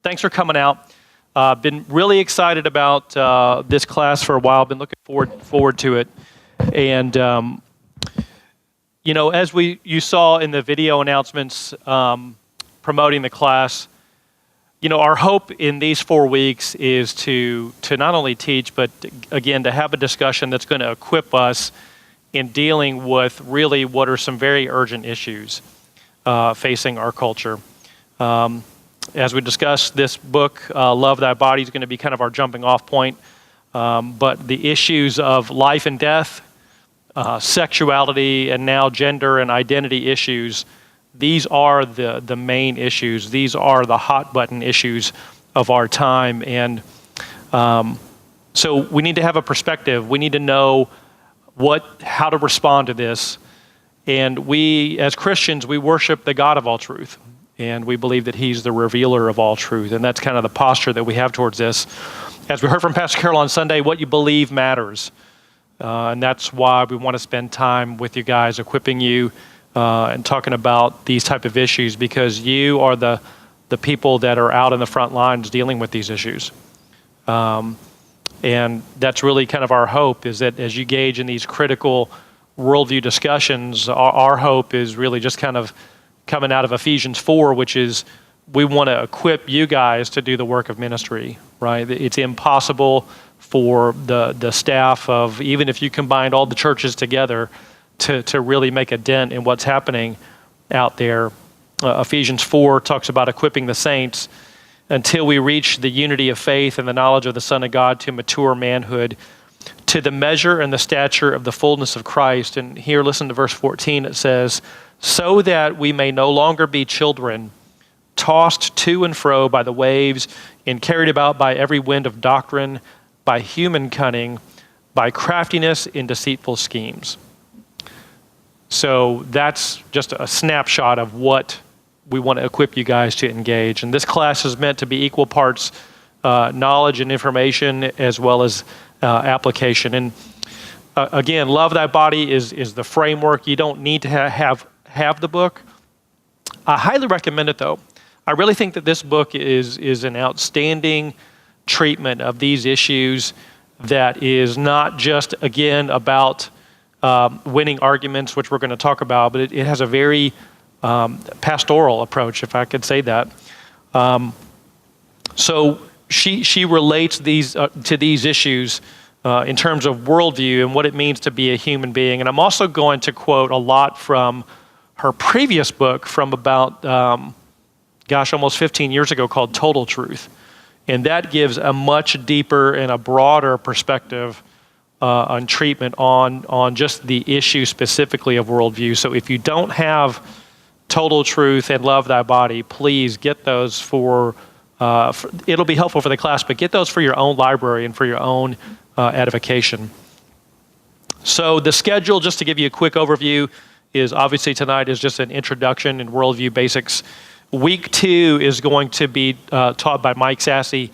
Thanks for coming out. Been really excited about this class for a while. Been looking forward to it. And, as you saw in the video announcements promoting the class, our hope in these 4 weeks is to not only teach, but again, to have a discussion that's going to equip us in dealing with really what are some very urgent issues facing our culture. As we discussed, this book, Love Thy Body, is going to be kind of our jumping off point. But the issues of life and death, sexuality, and now gender and identity issues, these are the main issues. These are the hot button issues of our time. And so we need to have a perspective. We need to know how to respond to this. And we, as Christians, we worship the God of all truth. And we believe that he's the revealer of all truth. And that's kind of the posture that we have towards this. As we heard from Pastor Carol on Sunday, what you believe matters. And that's why we want to spend time with you guys, equipping you and talking about these type of issues, because you are the people that are out in the front lines dealing with these issues. And that's really kind of our hope, is that as you engage in these critical worldview discussions, our hope is really just kind of coming out of Ephesians 4, which is we want to equip you guys to do the work of ministry, right? It's impossible for the staff of, even if you combined all the churches together, to really make a dent in what's happening out there. Ephesians 4 talks about equipping the saints until we reach the unity of faith and the knowledge of the Son of God, to mature manhood, to the measure and the stature of the fullness of Christ. And here, listen to verse 14. It says, so that we may no longer be children, tossed to and fro by the waves and carried about by every wind of doctrine, by human cunning, by craftiness in deceitful schemes. So that's just a snapshot of what we want to equip you guys to engage. And this class is meant to be equal parts knowledge and information, as well as application. And again, Love Thy Body is the framework. You don't need to have the book. I highly recommend it, though. I really think that this book is an outstanding treatment of these issues that is not just, again, about winning arguments, which we're going to talk about, but it has a very pastoral approach, if I could say that. So she relates these to these issues in terms of worldview and what it means to be a human being. And I'm also going to quote a lot from her previous book from about, almost 15 years ago, called Total Truth. And that gives a much deeper and a broader perspective on treatment on just the issue specifically of worldview. So if you don't have Total Truth and Love Thy Body, please get those for it'll be helpful for the class, but get those for your own library and for your own edification. So the schedule, just to give you a quick overview, is obviously tonight is just an introduction and worldview basics. Week 2 is going to be taught by Mike Sassy,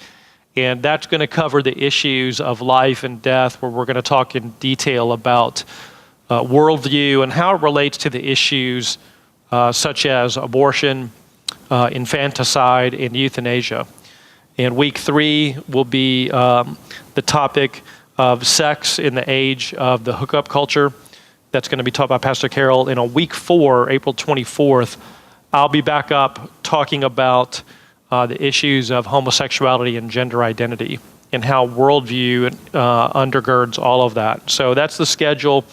and that's going to cover the issues of life and death, where we're going to talk in detail about worldview and how it relates to the issues such as abortion, infanticide, and euthanasia. And week 3 will be the topic of sex in the age of the hookup culture. That's going to be taught by Pastor Carol. And on week 4, April 24th, I'll be back up talking about the issues of homosexuality and gender identity and how worldview undergirds all of that. So that's the schedule.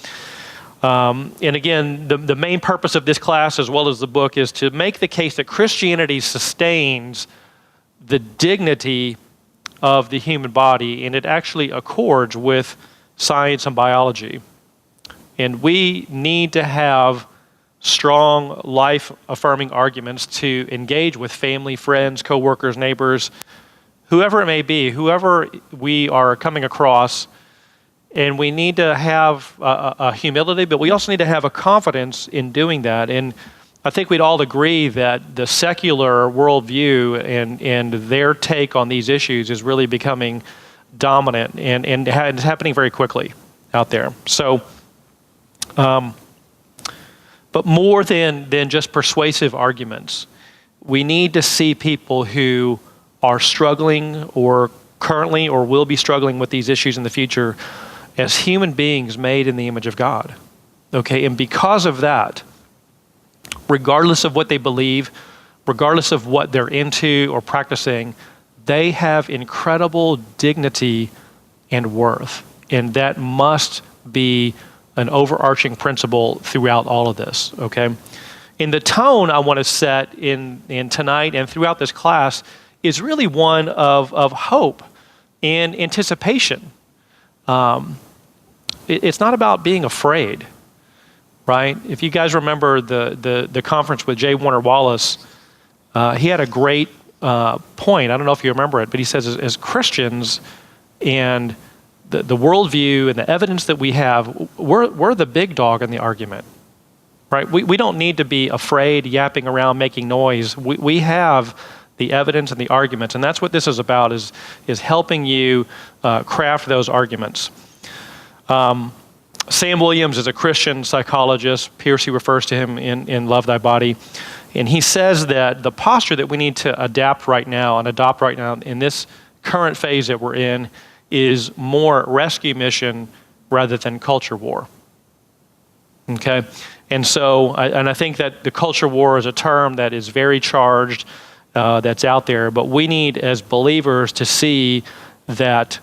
And again, the main purpose of this class, as well as the book, is to make the case that Christianity sustains the dignity of the human body, and it actually accords with science and biology. And we need to have strong, life-affirming arguments to engage with family, friends, coworkers, neighbors, whoever it may be, whoever we are coming across. And we need to have a humility, but we also need to have a confidence in doing that. And I think we'd all agree that the secular worldview and their take on these issues is really becoming dominant, and it's happening very quickly out there. So, but more than just persuasive arguments, we need to see people who are struggling or currently or will be struggling with these issues in the future as human beings made in the image of God. Okay, and because of that, regardless of what they believe, regardless of what they're into or practicing, they have incredible dignity and worth. And that must be an overarching principle throughout all of this, okay? And the tone I want to set in tonight and throughout this class is really one of hope and anticipation. It's not about being afraid, right? If you guys remember the conference with J. Warner Wallace, he had a great point. I don't know if you remember it, but he says as Christians and the worldview and the evidence that we have, we're the big dog in the argument, right? We don't need to be afraid, yapping around, making noise. We have the evidence and the arguments, and that's what this is about, is helping you craft those arguments. Sam Williams is a Christian psychologist. Piercy refers to him in Love Thy Body. And he says that the posture that we need to adopt right now in this current phase that we're in is more rescue mission rather than culture war. Okay? And so, I think that the culture war is a term that is very charged, that's out there, but we need as believers to see that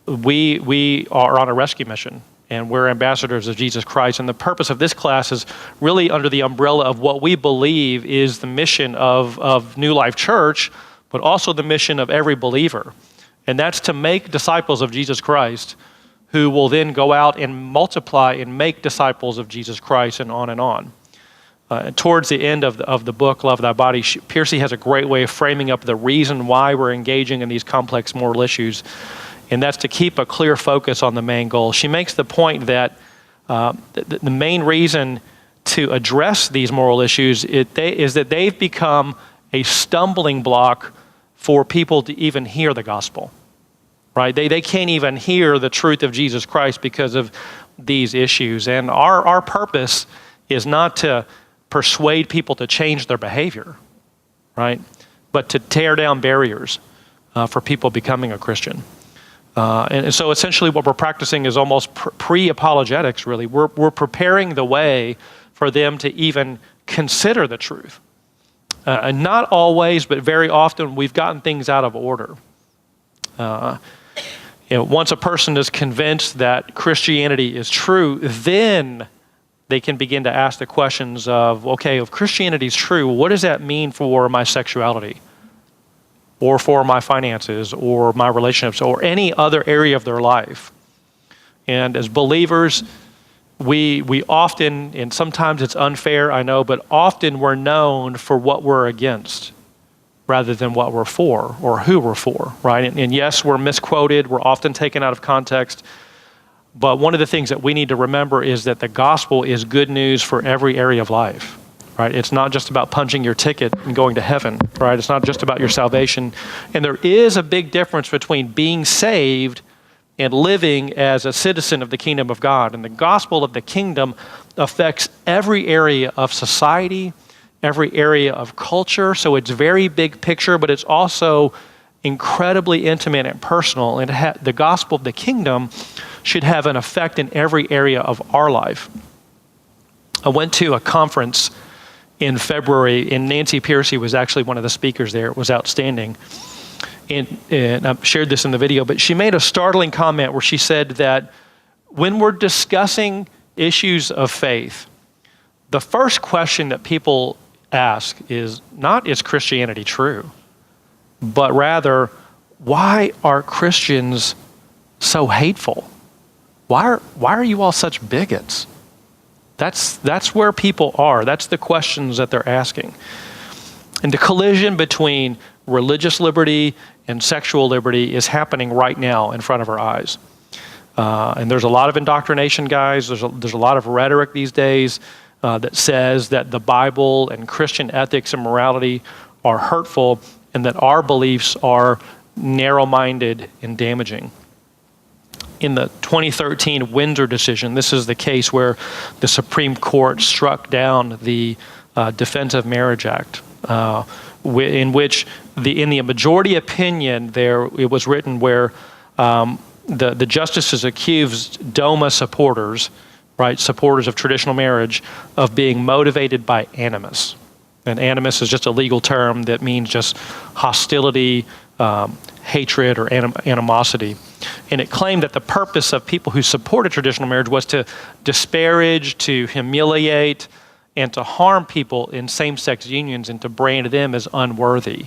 we are on a rescue mission and we're ambassadors of Jesus Christ. And the purpose of this class is really under the umbrella of what we believe is the mission of New Life Church, but also the mission of every believer. And that's to make disciples of Jesus Christ who will then go out and multiply and make disciples of Jesus Christ, and on and on. Towards the end of the book, Love Thy Body, Piercy has a great way of framing up the reason why we're engaging in these complex moral issues, and that's to keep a clear focus on the main goal. She makes the point that the main reason to address these moral issues is that they've become a stumbling block for people to even hear the gospel, right? They can't even hear the truth of Jesus Christ because of these issues. And our purpose is not to persuade people to change their behavior, right? But to tear down barriers for people becoming a Christian. And so essentially what we're practicing is almost pre-apologetics, really. We're preparing the way for them to even consider the truth. And not always, but very often, we've gotten things out of order. Once a person is convinced that Christianity is true, then they can begin to ask the questions of, okay, if Christianity is true, what does that mean for my sexuality? Or for my finances, or my relationships, or any other area of their life? And as believers, we often, and sometimes it's unfair, I know, but often we're known for what we're against rather than what we're for or who we're for, right? And yes, we're misquoted, we're often taken out of context, but one of the things that we need to remember is that the gospel is good news for every area of life, right? It's not just about punching your ticket and going to heaven, right? It's not just about your salvation. And there is a big difference between being saved and living as a citizen of the kingdom of God. And the gospel of the kingdom affects every area of society, every area of culture. So it's very big picture, but it's also incredibly intimate and personal. And the gospel of the kingdom should have an effect in every area of our life. I went to a conference in February, and Nancy Piercy was actually one of the speakers there. It was outstanding. And I've shared this in the video, but she made a startling comment where she said that when we're discussing issues of faith, the first question that people ask is not, is Christianity true? But rather, why are Christians so hateful? Why are you all such bigots? That's where people are. That's the questions that they're asking. And the collision between religious liberty and sexual liberty is happening right now in front of our eyes. And there's a lot of indoctrination, guys. There's a lot of rhetoric these days that says that the Bible and Christian ethics and morality are hurtful and that our beliefs are narrow-minded and damaging. In the 2013 Windsor decision, this is the case where the Supreme Court struck down the Defense of Marriage Act. in which in the majority opinion there, it was written where the justices accused DOMA supporters, right, supporters of traditional marriage, of being motivated by animus. And animus is just a legal term that means just hostility, hatred, or animosity. And it claimed that the purpose of people who supported traditional marriage was to disparage, to humiliate, and to harm people in same-sex unions and to brand them as unworthy.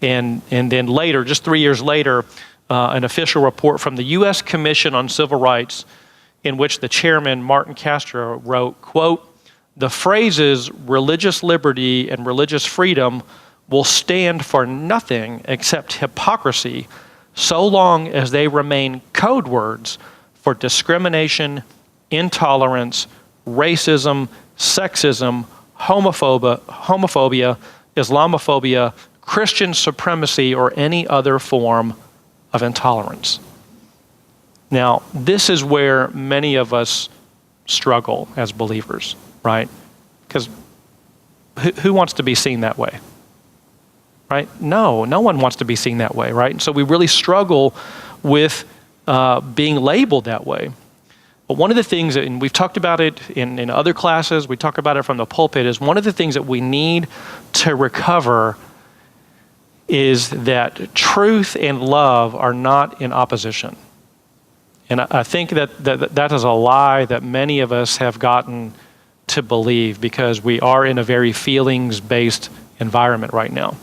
And then later, just 3 years later, an official report from the U.S. Commission on Civil Rights, in which the chairman, Martin Castro, wrote, quote, "The phrases religious liberty and religious freedom will stand for nothing except hypocrisy so long as they remain code words for discrimination, intolerance, racism, sexism, homophobia, Islamophobia, Christian supremacy, or any other form of intolerance." Now, this is where many of us struggle as believers, right? Because who wants to be seen that way? Right? No one wants to be seen that way, right? And so we really struggle with being labeled that way. But one of the things, and we've talked about it in other classes, we talk about it from the pulpit, is one of the things that we need to recover is that truth and love are not in opposition. And I think that is a lie that many of us have gotten to believe because we are in a very feelings-based environment right now.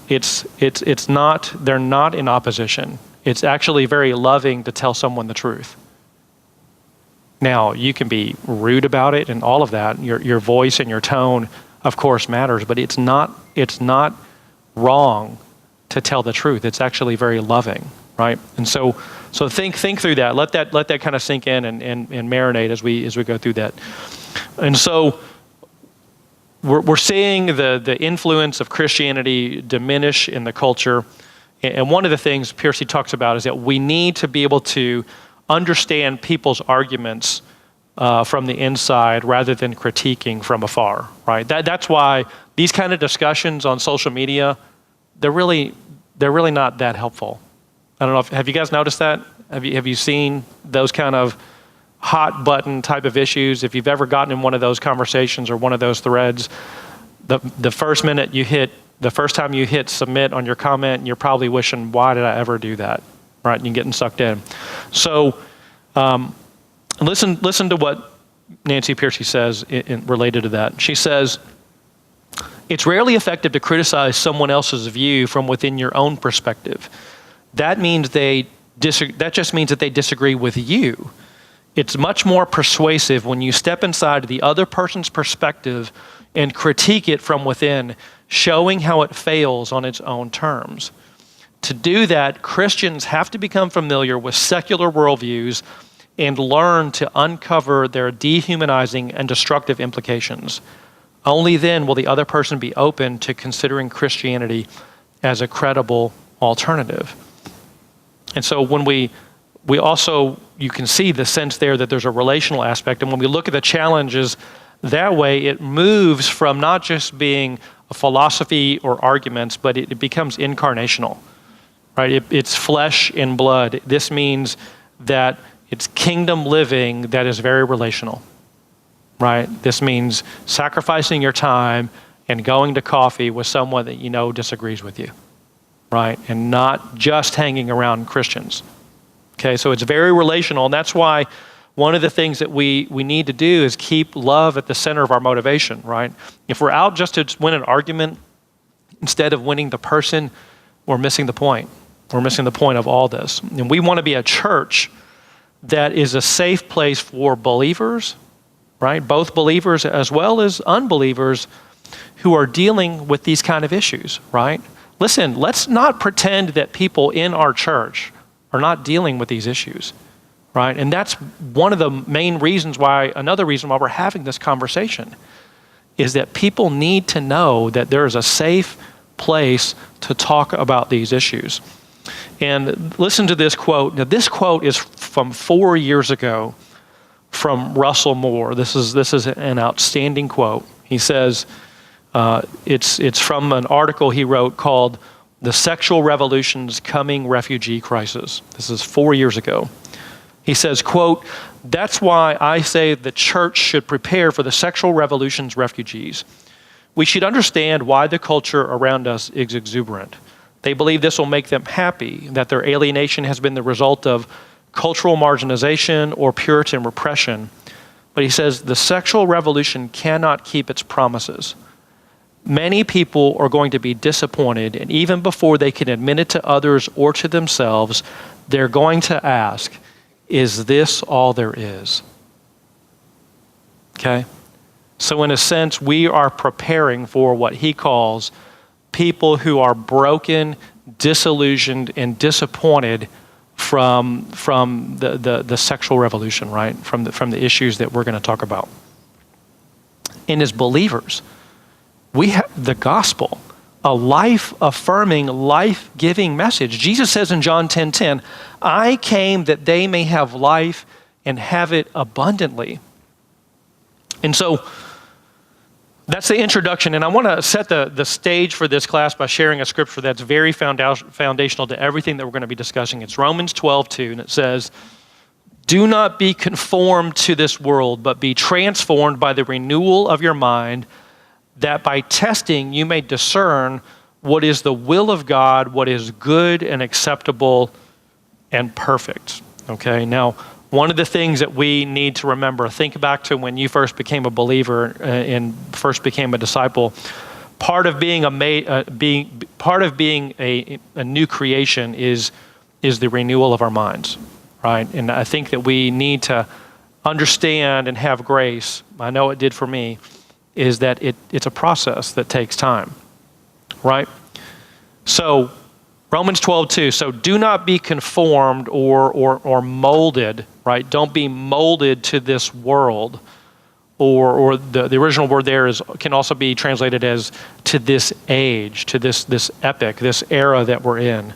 It's not, they're not in opposition. It's actually very loving to tell someone the truth. Now, you can be rude about it and all of that. Your voice and your tone, of course, matters, but it's not wrong to tell the truth. It's actually very loving, right? And so think through that. Let that kind of sink in and marinate as we go through that. And so we're seeing the influence of Christianity diminish in the culture. And one of the things Piercy talks about is that we need to be able to understand people's arguments from the inside rather than critiquing from afar, right? That's why these kind of discussions on social media, they're really not that helpful. I don't know have you guys noticed that? Have you seen those kind of hot button type of issues? If you've ever gotten in one of those conversations or one of those threads, the first time you hit submit on your comment, you're probably wishing, why did I ever do that? Right? And you're getting sucked in. So listen to what Nancy Piercy says related to that. She says, "It's rarely effective to criticize someone else's view from within your own perspective. That just means that they disagree with you. It's much more persuasive when you step inside the other person's perspective and critique it from within, showing how it fails on its own terms. To do that, Christians have to become familiar with secular worldviews and learn to uncover their dehumanizing and destructive implications. Only then will the other person be open to considering Christianity as a credible alternative." And so when we also, you can see the sense there that there's a relational aspect. And when we look at the challenges that way, it moves from not just being a philosophy or arguments, but it becomes incarnational, right? It's flesh and blood. This means that it's kingdom living that is very relational, right? This means sacrificing your time and going to coffee with someone that you know disagrees with you, right? And not just hanging around Christians. Okay, so it's very relational, and that's why one of the things that we need to do is keep love at the center of our motivation, right? If we're out just to win an argument instead of winning the person, we're missing the point. We're missing the point of all this. And we want to be a church that is a safe place for believers, right? Both believers as well as unbelievers who are dealing with these kind of issues, right? Listen, let's not pretend that people in our church are not dealing with these issues, right? And that's one of the main reasons why, another reason why we're having this conversation is that people need to know that there is a safe place to talk about these issues. And listen to this quote. Now, this quote is from 4 years ago from Russell Moore. This is an outstanding quote. He says, It's from an article he wrote called "The Sexual Revolution's Coming Refugee Crisis." This is 4 years ago. He says, quote, "That's why I say the church should prepare for the sexual revolution's refugees. We should understand why the culture around us is exuberant. They believe this will make them happy, that their alienation has been the result of cultural marginalization or Puritan repression." But he says the sexual revolution cannot keep its promises. Many people are going to be disappointed, and even before they can admit it to others or to themselves, they're going to ask, is this all there is? Okay? So in a sense, we are preparing for what he calls people who are broken, disillusioned, and disappointed from the sexual revolution, right? From the issues that we're going to talk about. And as believers, we have the gospel, a life-affirming, life-giving message. Jesus says in John 10:10, "I came that they may have life and have it abundantly." And so that's the introduction, and I want to set the stage for this class by sharing a scripture that's very foundational to everything that we're going to be discussing. It's Romans 12:2, and it says, "Do not be conformed to this world, but be transformed by the renewal of your mind, that by testing you may discern what is the will of God, what is good and acceptable and perfect." Okay, now one of the things that we need to remember, think back to when you first became a believer and first became a disciple. Part of being a new creation is the renewal of our minds, right? And I think that we need to understand and have grace. I know it did for me. Is that it's a process that takes time, right? So Romans 12:2. So do not be conformed or molded, right? Don't be molded to this world, or the original word there can also be translated as to this age, to this epoch, this era that we're in,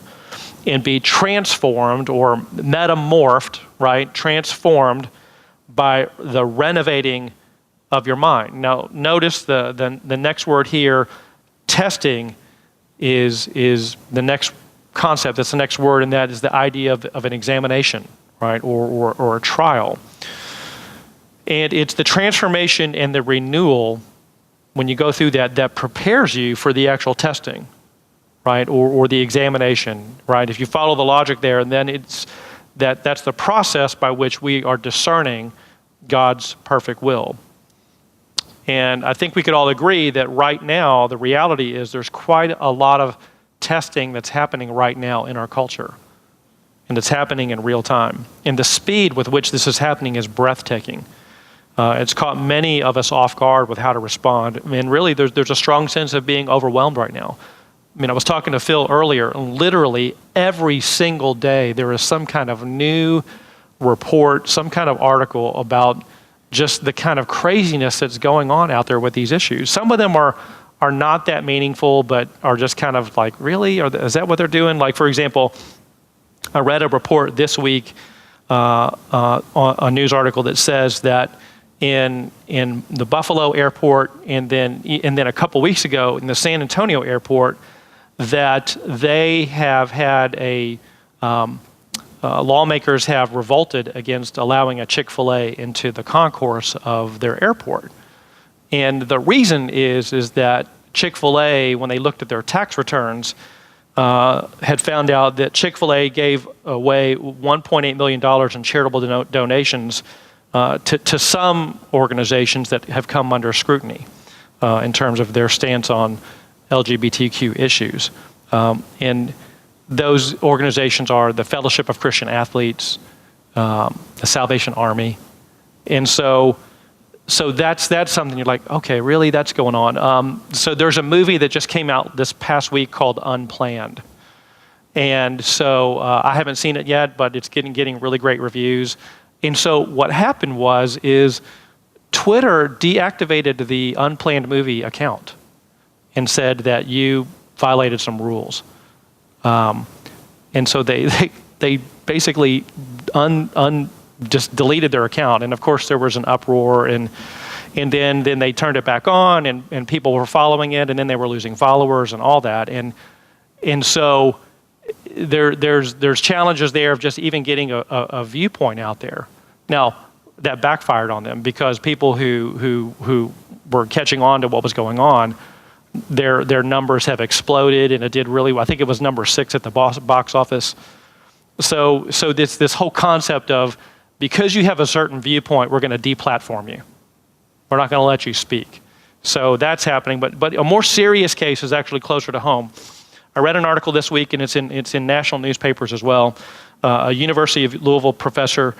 and be transformed or metamorphed, right? Transformed by the renovating of your mind. Now, notice the next word here, testing, is the next concept. That's the next word, and that is the idea of an examination, right, or a trial. And it's the transformation and the renewal when you go through that prepares you for the actual testing, right, or the examination, right? If you follow the logic there, and then that's the process by which we are discerning God's perfect will. And I think we could all agree that right now, the reality is there's quite a lot of testing that's happening right now in our culture. And it's happening in real time. And the speed with which this is happening is breathtaking. It's caught many of us off guard with how to respond. I mean, really, there's a strong sense of being overwhelmed right now. I mean, I was talking to Phil earlier, and literally every single day there is some kind of new report, some kind of article about just the kind of craziness that's going on out there with these issues. Some of them are not that meaningful, but are just kind of like, really? Is that what they're doing? Like, for example, I read a report this week, a news article that says that in the Buffalo airport and then a couple weeks ago in the San Antonio airport, that they have had lawmakers have revolted against allowing a Chick-fil-A into the concourse of their airport. And the reason is that Chick-fil-A, when they looked at their tax returns, had found out that Chick-fil-A gave away $1.8 million in charitable donations to some organizations that have come under scrutiny in terms of their stance on LGBTQ issues. And those organizations are the Fellowship of Christian Athletes, the Salvation Army. And so that's something you're like, okay, really, that's going on. So there's a movie that just came out this past week called Unplanned. And so I haven't seen it yet, but it's getting really great reviews. And so what happened is Twitter deactivated the Unplanned movie account and said that you violated some rules. And so they basically just deleted their account. And of course there was an uproar, and And then they turned it back on, and people were following it, and then they were losing followers and all that. And so there's challenges there of just even getting a viewpoint out there. Now, that backfired on them because people who were catching on to what was going on, their numbers have exploded, and it did really well. I think it was number 6 at the box office. So this whole concept of, because you have a certain viewpoint, we're going to deplatform you. We're not going to let you speak. So that's happening. But a more serious case is actually closer to home. I read an article this week, and it's in national newspapers as well. A University of Louisville professor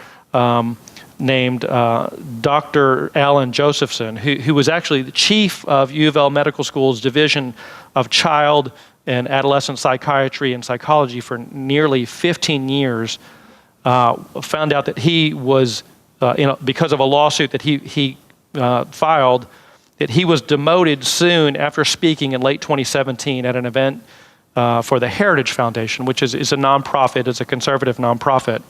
named Dr. Alan Josephson, who was actually the chief of U of L Medical School's Division of Child and Adolescent Psychiatry and Psychology for nearly 15 years, found out that he was, because of a lawsuit that he filed, that he was demoted soon after speaking in late 2017 at an event for the Heritage Foundation, which is a nonprofit, it's a conservative nonprofit.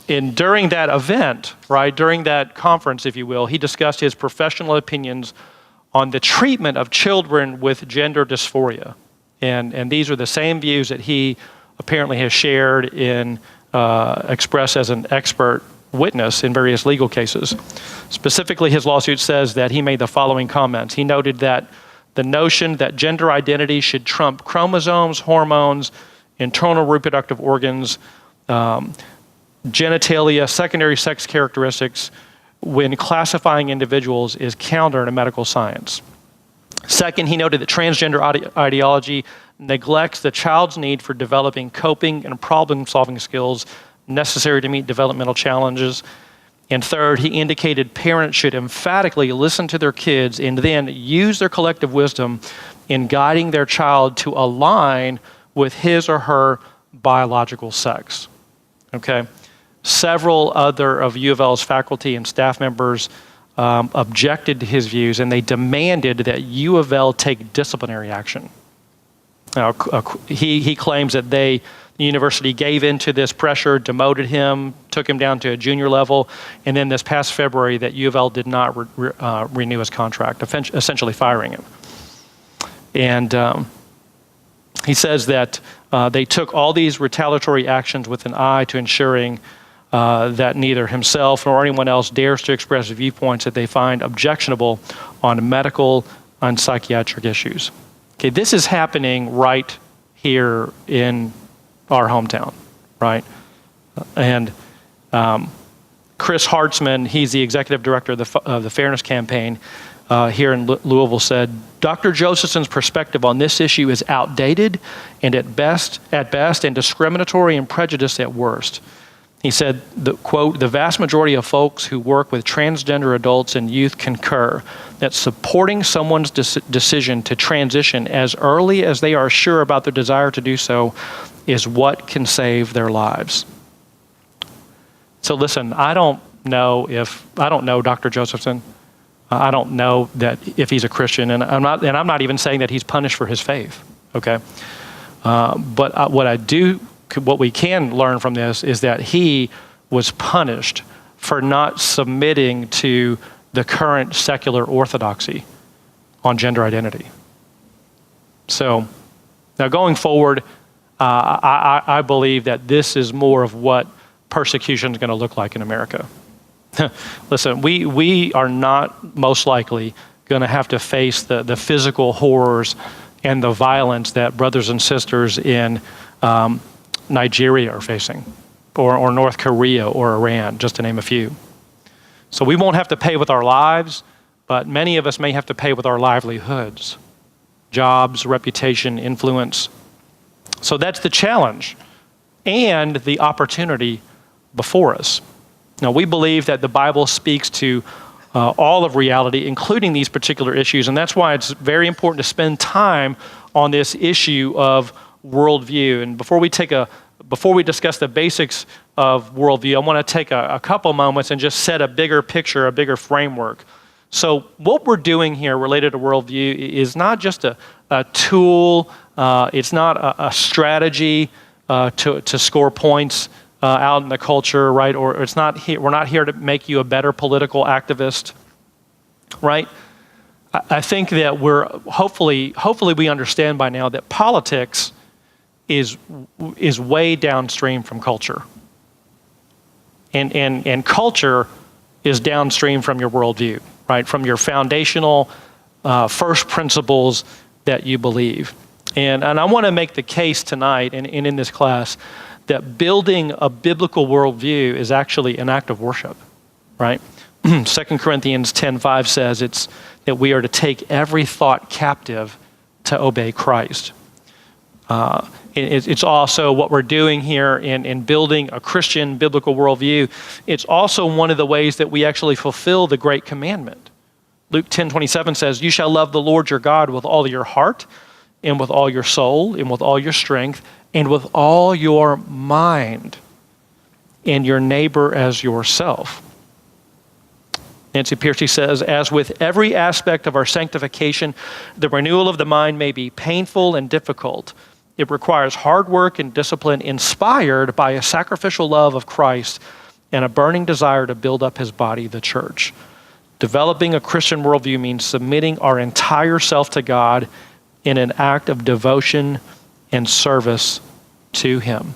And during that event, right, during that conference, if you will, he discussed his professional opinions on the treatment of children with gender dysphoria. And these are the same views that he apparently has shared in expressed as an expert witness in various legal cases. Specifically, his lawsuit says that he made the following comments. He noted that the notion that gender identity should trump chromosomes, hormones, internal reproductive organs, genitalia, secondary sex characteristics, when classifying individuals is counter to medical science. Second, he noted that transgender ideology neglects the child's need for developing coping and problem-solving skills necessary to meet developmental challenges. And third, he indicated parents should emphatically listen to their kids and then use their collective wisdom in guiding their child to align with his or her biological sex. Okay? Several other of U of L's faculty and staff members objected to his views, and they demanded that U of L take disciplinary action. Now, he claims that the university gave into this pressure, demoted him, took him down to a junior level, and then this past February that U of L did not renew his contract, essentially firing him. And he says that they took all these retaliatory actions with an eye to ensuring that neither himself nor anyone else dares to express viewpoints that they find objectionable on medical and psychiatric issues. Okay, this is happening right here in our hometown, right? And Chris Hartzman, he's the executive director of the Fairness Campaign here in Louisville, said, Dr. Josephson's perspective on this issue is outdated and at best, and discriminatory and prejudiced at worst. He said, quote, the vast majority of folks who work with transgender adults and youth concur that supporting someone's decision to transition as early as they are sure about their desire to do so is what can save their lives. So listen, I don't know Dr. Josephson. I don't know that if he's a Christian, and I'm not even saying that he's punished for his faith. Okay, but what we can learn from this is that he was punished for not submitting to the current secular orthodoxy on gender identity. So now going forward, I believe that this is more of what persecution is going to look like in America. Listen, we are not most likely going to have to face the physical horrors and the violence that brothers and sisters in Nigeria are facing, or North Korea or Iran, just to name a few. So we won't have to pay with our lives, but many of us may have to pay with our livelihoods, jobs, reputation, influence. So that's the challenge and the opportunity before us. Now, we believe that the Bible speaks to all of reality, including these particular issues, and that's why it's very important to spend time on this issue of worldview. And before we discuss the basics of worldview, I want to take a couple moments and just set a bigger picture, a bigger framework. So what we're doing here related to worldview is not just a tool, it's not a strategy to score points out in the culture, right? Or we're not here to make you a better political activist. right? I think that we're hopefully we understand by now that politics is way downstream from culture. And culture is downstream from your worldview, right? From your foundational first principles that you believe. And I want to make the case tonight and in this class that building a biblical worldview is actually an act of worship, right? 2 Corinthians 10:5 says it's that we are to take every thought captive to obey Christ. It's also what we're doing here in building a Christian biblical worldview. It's also one of the ways that we actually fulfill the great commandment. Luke 10:27 says, "You shall love the Lord your God with all your heart and with all your soul and with all your strength and with all your mind, and your neighbor as yourself." Nancy Pearcey says, "As with every aspect of our sanctification, the renewal of the mind may be painful and difficult. It requires hard work and discipline inspired by a sacrificial love of Christ and a burning desire to build up his body, the church. Developing a Christian worldview means submitting our entire self to God in an act of devotion and service to him."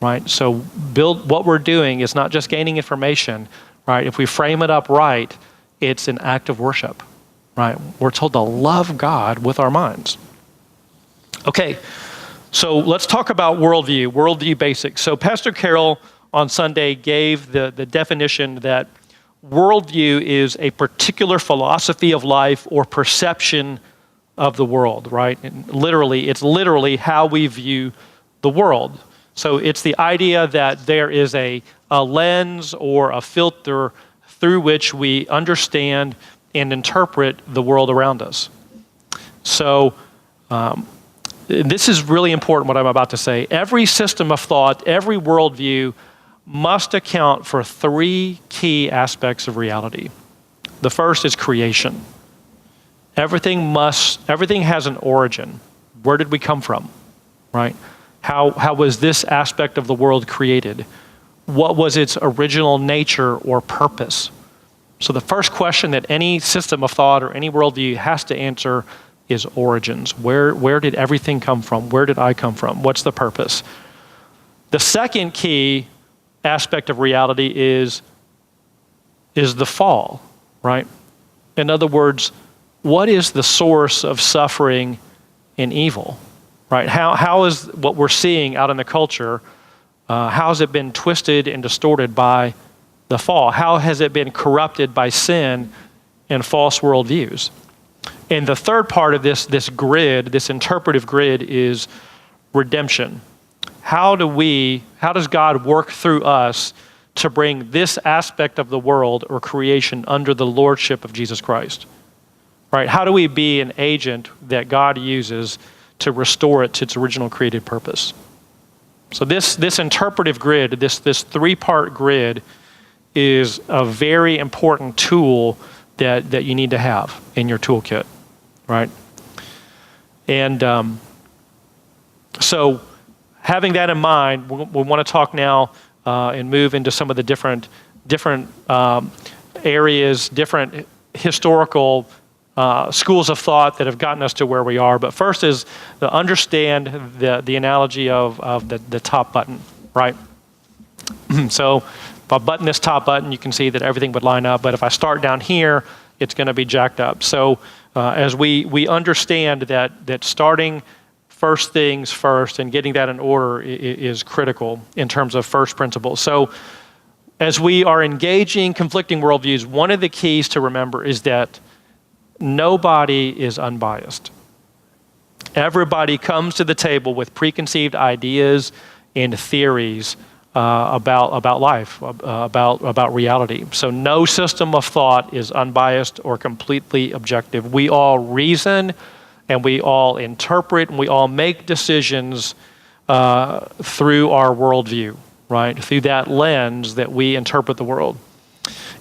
Right? So what we're doing is not just gaining information, right? If we frame it up right, it's an act of worship, right? We're told to love God with our minds. Okay, so let's talk about worldview basics. So Pastor Carroll on Sunday gave the definition that worldview is a particular philosophy of life or perception of the world, right? And it's literally how we view the world. So it's the idea that there is a lens or a filter through which we understand and interpret the world around us. So this is really important, what I'm about to say. Every system of thought, every worldview must account for three key aspects of reality. The first is creation. Everything has an origin. Where did we come from, right? How was this aspect of the world created? What was its original nature or purpose? So the first question that any system of thought or any worldview has to answer is origins. Where did everything come from? Where did I come from? What's the purpose? The second key aspect of reality is the fall, right? In other words, what is the source of suffering and evil, right? How is what we're seeing out in the culture, how has it been twisted and distorted by the fall? How has it been corrupted by sin and false worldviews? And the third part of this grid, this interpretive grid, is redemption. How does God work through us to bring this aspect of the world or creation under the lordship of Jesus Christ? Right? How do we be an agent that God uses to restore it to its original created purpose? So this interpretive grid, this three-part grid, is a very important tool that you need to have in your toolkit, right? And so having that in mind, we want to talk now and move into some of the different areas, different historical schools of thought that have gotten us to where we are. But first is to understand the analogy of the top button, right? So if I button this top button, you can see that everything would line up. But if I start down here, it's going to be jacked up. So as we understand that starting first things first and getting that in order is critical in terms of first principles. So as we are engaging conflicting worldviews, one of the keys to remember is that nobody is unbiased. Everybody comes to the table with preconceived ideas and theories about life, about reality. So no system of thought is unbiased or completely objective. We all reason and we all interpret and we all make decisions through our worldview, right? Through that lens that we interpret the world.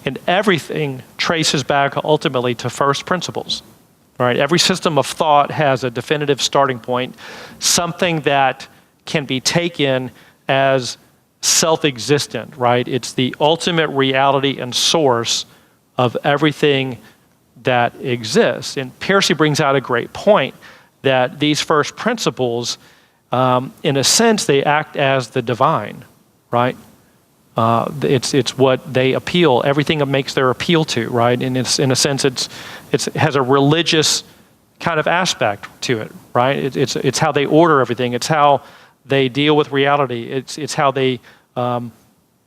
And everything traces back ultimately to first principles, right? Every system of thought has a definitive starting point, something that can be taken as self-existent, right? It's the ultimate reality and source of everything that exists. And Piercy brings out a great point that these first principles, in a sense, they act as the divine, right? It's what they appeal. Everything makes their appeal to, right? And it's, in a sense, it has a religious kind of aspect to it, right? It's how they order everything. It's how they deal with reality. It's how they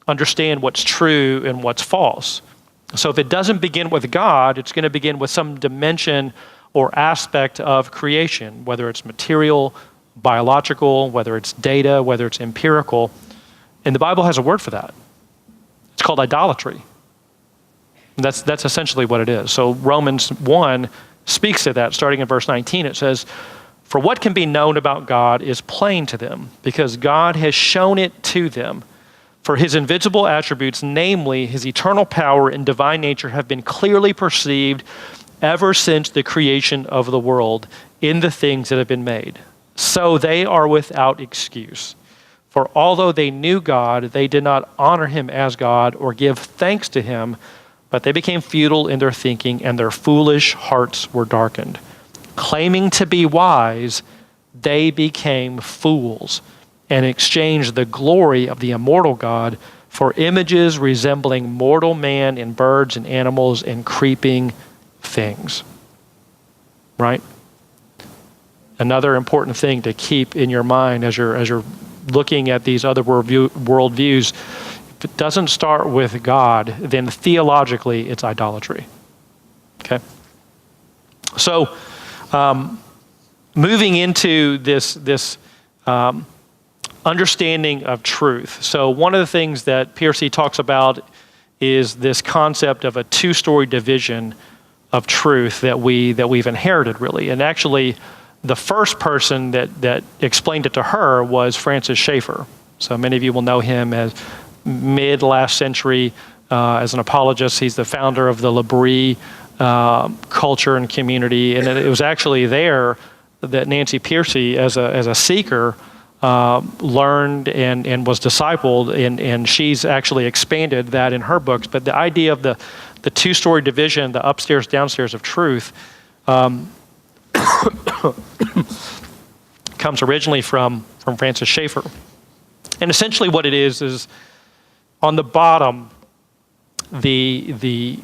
understand what's true and what's false. So if it doesn't begin with God, it's going to begin with some dimension or aspect of creation, whether it's material, biological, whether it's data, whether it's empirical. And the Bible has a word for that. It's called idolatry. And that's essentially what it is. So Romans 1 speaks to that. Starting in verse 19, it says, "For what can be known about God is plain to them, because God has shown it to them. For his invisible attributes, namely his eternal power and divine nature, have been clearly perceived ever since the creation of the world in the things that have been made. So they are without excuse. For although they knew God, they did not honor him as God or give thanks to him, but they became futile in their thinking, and their foolish hearts were darkened. Claiming to be wise, they became fools and exchanged the glory of the immortal God for images resembling mortal man and birds and animals and creeping things." Right? Another important thing to keep in your mind as you're looking at these other worldviews, if it doesn't start with God, then theologically it's idolatry. Okay? So, moving into this understanding of truth. So one of the things that Piercy talks about is this concept of a two-story division of truth that we've inherited, really. And actually, the first person that explained it to her was Francis Schaeffer. So many of you will know him as mid-last century as an apologist. He's the founder of the L'Abri culture and community. And it was actually there that Nancy Piercy, as a seeker, learned and was discipled, and she's actually expanded that in her books. But the idea of the two-story division, the upstairs, downstairs of truth, comes originally from Francis Schaeffer. And essentially what it is on the bottom, the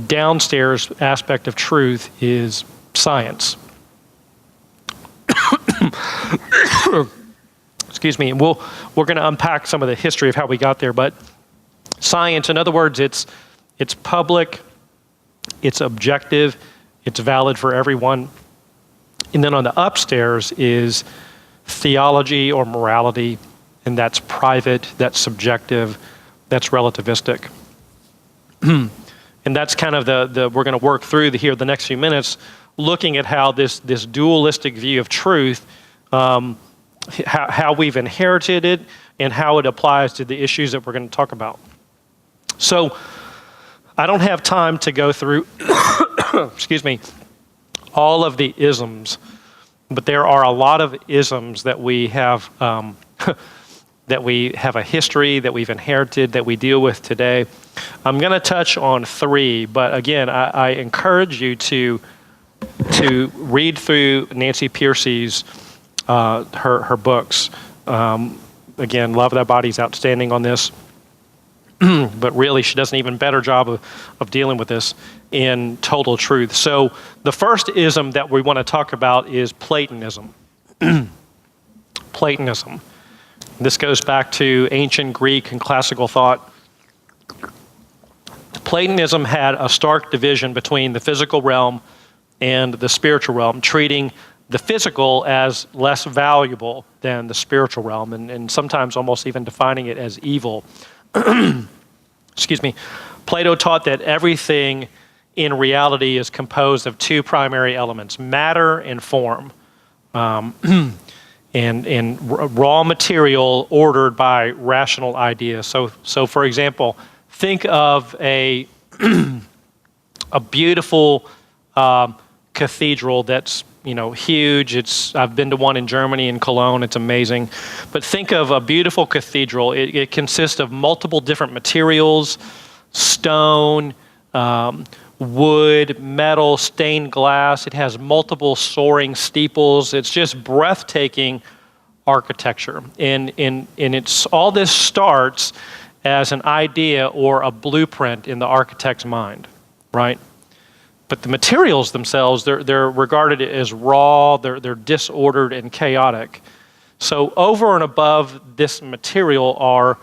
downstairs aspect of truth is science. Excuse me. We're going to unpack some of the history of how we got there, but science, in other words, it's public, it's objective, it's valid for everyone. And then on the upstairs is theology or morality, and that's private, that's subjective, that's relativistic. And that's kind of we're going to work through the next few minutes, looking at how this dualistic view of truth, how we've inherited it, and how it applies to the issues that we're going to talk about. So I don't have time to go through, excuse me, all of the isms, but there are a lot of isms that we have that we have a history, that we've inherited, that we deal with today. I'm going to touch on 3, but again, I encourage you to read through Nancy Piercy's her books. Again, Love Thy Body's outstanding on this. But really, she does an even better job of dealing with this in Total Truth. So the first ism that we want to talk about is Platonism. Platonism. This goes back to ancient Greek and classical thought. Platonism had a stark division between the physical realm and the spiritual realm, treating the physical as less valuable than the spiritual realm, and sometimes almost even defining it as evil. Excuse me. Plato taught that everything in reality is composed of 2 primary elements, matter and form, and raw material ordered by rational ideas. So for example, think of a beautiful cathedral that's huge. I've been to one in Germany, in Cologne. It's amazing. But think of a beautiful cathedral. It consists of multiple different materials, stone, wood, metal, stained glass. It has multiple soaring steeples. It's just breathtaking architecture. And it's all this starts as an idea or a blueprint in the architect's mind, right? But the materials themselves, they're regarded as raw, they're disordered and chaotic. So over and above this material are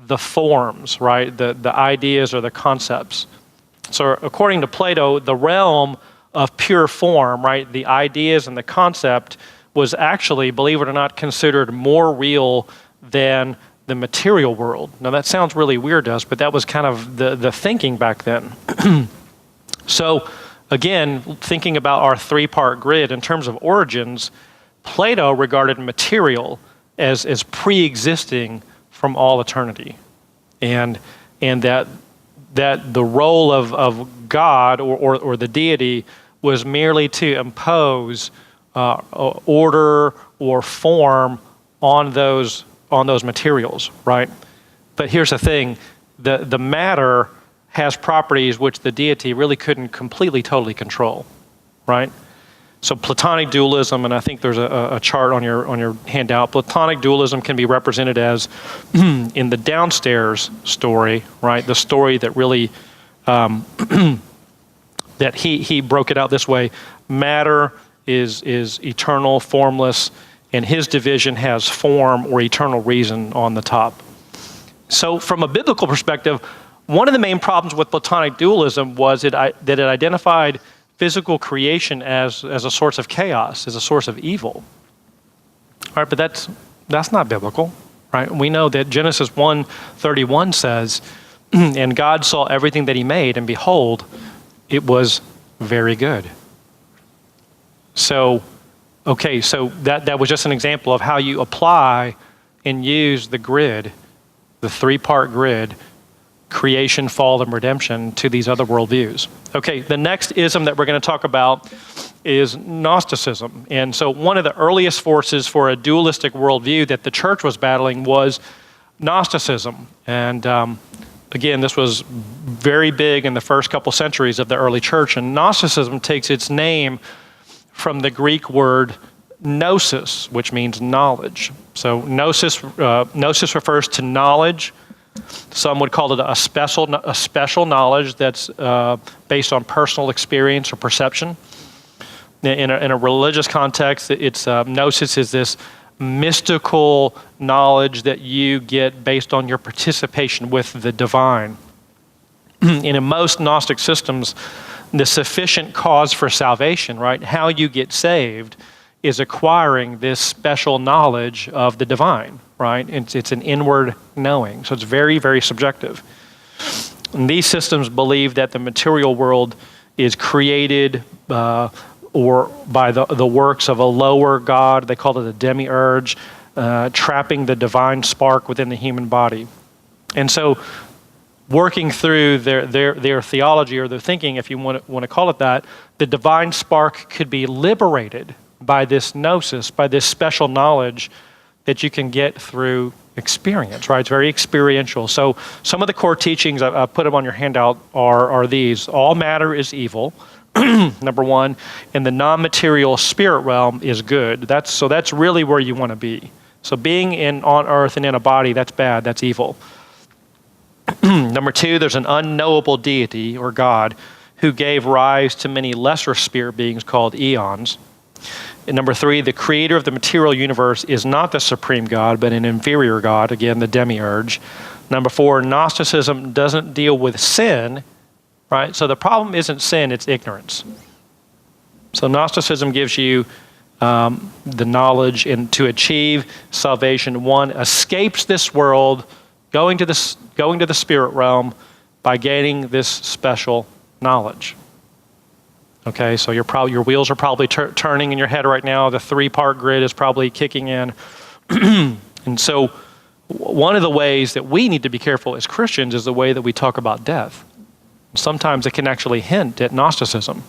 the forms, right? The ideas or the concepts. So according to Plato, the realm of pure form, right, the ideas and the concept was actually, believe it or not, considered more real than the material world. Now that sounds really weird to us, but that was kind of the thinking back then. So again, thinking about our three-part grid in terms of origins, Plato regarded material as pre-existing from all eternity. And that the role of God or the deity was merely to impose order or form on those materials, right? But here's the thing, the matter has properties which the deity really couldn't completely, totally control, right? So Platonic dualism, and I think there's a chart on your handout, Platonic dualism can be represented as in the downstairs story, right? The story that really, that he broke it out this way. Matter is eternal, formless, and his division has form or eternal reason on the top. So from a biblical perspective, one of the main problems with Platonic dualism was that it identified physical creation as a source of chaos, as a source of evil. All right, but that's not biblical, right? We know that Genesis 1:31 says, and God saw everything that he made, and behold, it was very good. So, okay, so that was just an example of how you apply and use the grid, the three-part grid, creation, fall, and redemption to these other worldviews. Okay, the next ism that we're going to talk about is Gnosticism. And so one of the earliest forces for a dualistic worldview that the church was battling was Gnosticism. And again, this was very big in the first couple centuries of the early church. And Gnosticism takes its name from the Greek word gnosis, which means knowledge. So gnosis refers to knowledge. Some would call it a special knowledge that's based on personal experience or perception. In a religious context, it's gnosis is this mystical knowledge that you get based on your participation with the divine. And in most Gnostic systems, the sufficient cause for salvation, right, how you get saved, is acquiring this special knowledge of the divine, right? It's an inward knowing. So it's very, very subjective. And these systems believe that the material world is created or by the works of a lower god. They call it a demiurge, trapping the divine spark within the human body. And so working through their theology or their thinking, if you want to call it that, the divine spark could be liberated by this gnosis, by this special knowledge that you can get through experience, right? It's very experiential. So some of the core teachings, I put them on your handout, are these. All matter is evil, number one, and the non-material spirit realm is good. That's really where you want to be. So being on earth and in a body, that's bad, that's evil. Number two, there's an unknowable deity or God who gave rise to many lesser spirit beings called eons. And number three, the creator of the material universe is not the supreme God, but an inferior God, again, the demiurge. Number four, Gnosticism doesn't deal with sin, right? So the problem isn't sin, it's ignorance. So Gnosticism gives you the knowledge, and to achieve salvation, one escapes this world, going to the spirit realm by gaining this special knowledge. Okay, so your wheels are probably turning in your head right now. The three-part grid is probably kicking in. And so one of the ways that we need to be careful as Christians is the way that we talk about death. Sometimes it can actually hint at Gnosticism.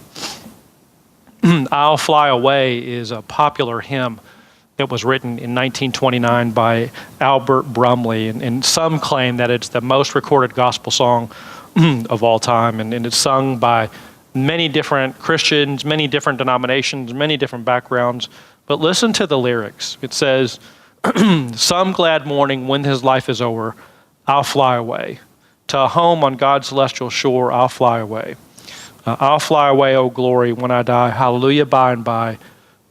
I'll Fly Away is a popular hymn that was written in 1929 by Albert Brumley, and some claim that it's the most recorded gospel song of all time, and it's sung by many different Christians, many different denominations, many different backgrounds. But listen to the lyrics. It says, some glad morning when his life is over, I'll fly away. To a home on God's celestial shore, I'll fly away. I'll fly away, oh glory, when I die. Hallelujah, by and by.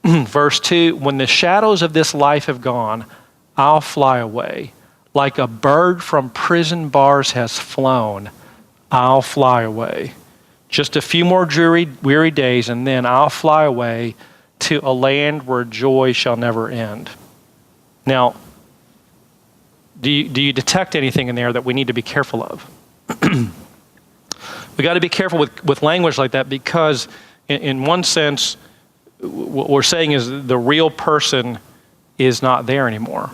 Verse 2, when the shadows of this life have gone, I'll fly away. Like a bird from prison bars has flown, I'll fly away. Just a few more weary days, and then I'll fly away to a land where joy shall never end. Now, do you detect anything in there that we need to be careful of? We got to be careful with language like that, because in one sense, what we're saying is the real person is not there anymore,